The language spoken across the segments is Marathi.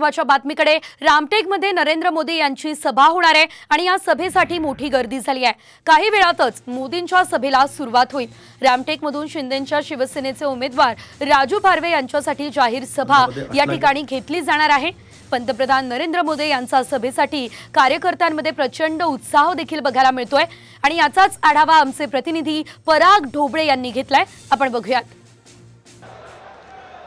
महत्त्वाच्या बातमीकडे। रामटेकमध्ये नरेंद्र मोदी यांची सभा होणार आहे आणि या सभेसाठी मोठी गर्दी झाली आहे। काही वेळातच मोदींच्या सभेला सुरुवात होईल। रामटेकमधून शिंदेंच्या शिवसेनेचे उमेदवार राजू पारवे यांच्यासाठी जाहीर सभा या ठिकाणी घेतली जाणार आहे। पंतप्रधान नरेंद्र मोदी यांच्या सभेसाठी कार्यकर्त्यांमध्ये प्रचंड उत्साह देखील बघायला मिळतोय आणि याचाच आढावा आमचे प्रतिनिधी पराग ढोबळे यांनी घेतलाय। आपण बघूयात।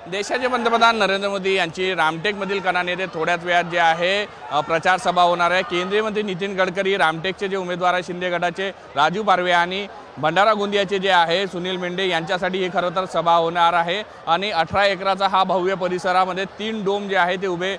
देशाचे पंतप्रधान नरेंद्र मोदी यांची रामटेकमधील कणान येथे थोड्याच वेळात जे आहे प्रचार सभा होणार आहे। केंद्रीय मंत्री नितीन गडकरी, रामटेकचे जे उमेदवार आहे शिंदे गटाचे राजू पारवे आणि भंडारा गोंदियाचे जे आहे सुनील मेंढे यांच्यासाठी ही खरं तर सभा होणार आहे। आणि 18 एकराचा हा भव्य परिसरामध्ये 3 डोम जे आहे ते उभे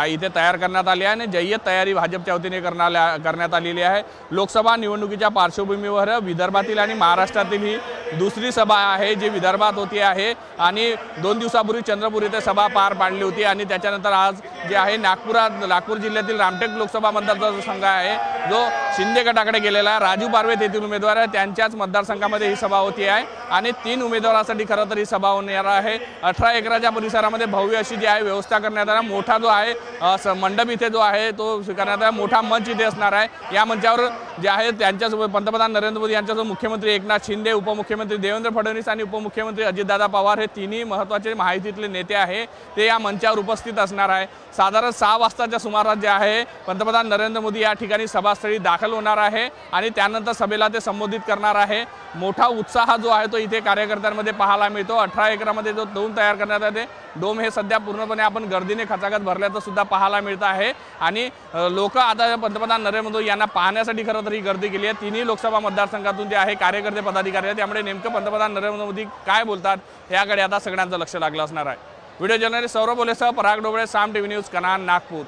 इथे तयार करण्यात आले आहे आणि जय्यत तयारी भाजपच्या वतीने करण्यात आलेली आहे। लोकसभा निवडणुकीच्या पार्श्वभूमीवर विदर्भातील आणि महाराष्ट्रातील ही दुसरी सभा आहे जी विदर्भात होती आहे आणि 2 दिवसापूर्वी चंद्रपूर येथे सभा पार पाडली होती आणि त्याच्यानंतर आज जे आहे नागपूर जिल्ह्यातील रामटेक लोकसभा मतदारसंघ आहे जो शिंदे गटाकडे गेलेला आहे। राजू पारवे तेथील उमेदवार आहे, त्यांच्याच मतदारसंघामध्ये ही सभा होती आहे आणि 3 उमेदवारांसाठी खरं तर ही सभा होणार आहे। 18 एकराच्या परिसरामध्ये भव्य अशी जी आहे व्यवस्था करण्यात आली। मोठा जो आहे मंडप इथे जो आहे तो स्वीकारण्यात आला, मोठा मंच इथे असणार आहे। या मंचावर जे आहे त्यांच्यासोबत पंतप्रधान नरेंद्र मोदी यांच्यासोबत मुख्यमंत्री एकनाथ शिंदे, उपमुख्यमंत्री देवेंद्र फडणवीस आणि उपमुख्यमंत्री अजितदादा पवार हे तिन्ही महत्त्वाचे महायुतीतले नेते आहे ते या मंचावर उपस्थित असणार आहे। साधारण 6 वाजताच्या सुमारास जे आहे पंतप्रधान नरेंद्र मोदी या ठिकाणी सभास्थळी दाखल होणार आहे आणि त्यानंतर सभेला ते संबोधित करणार आहे। मोठा उत्साह जो आहे तो इथे कार्यकर्त्यांमध्ये पाहायला मिळतो। 18 एकरामध्ये जो डोम तयार करण्यात आले डोम हे सध्या पूर्णपणे आपण गर्दीने खचाखच भरल्याचं सुद्धा पाहायला मिळत आहे आणि लोक आता पंतप्रधान नरेंद्र मोदी यांना पाहण्यासाठी खरं तर ही गर्दी केली आहे। तिन्ही लोकसभा मतदारसंघातून जे आहे कार्यकर्ते पदाधिकारी आहेत त्यामुळे नेमकं पंतप्रधान नरेंद्र मोदी काय बोलतात याकडे आता सगळ्यांचं लक्ष लागलं असणार आहे। व्हिडिओ जर्नलिस्ट सौरभ बोलेसह पराग ढोबळे, साम टीव्ही न्यूज, कणान, नागपूर।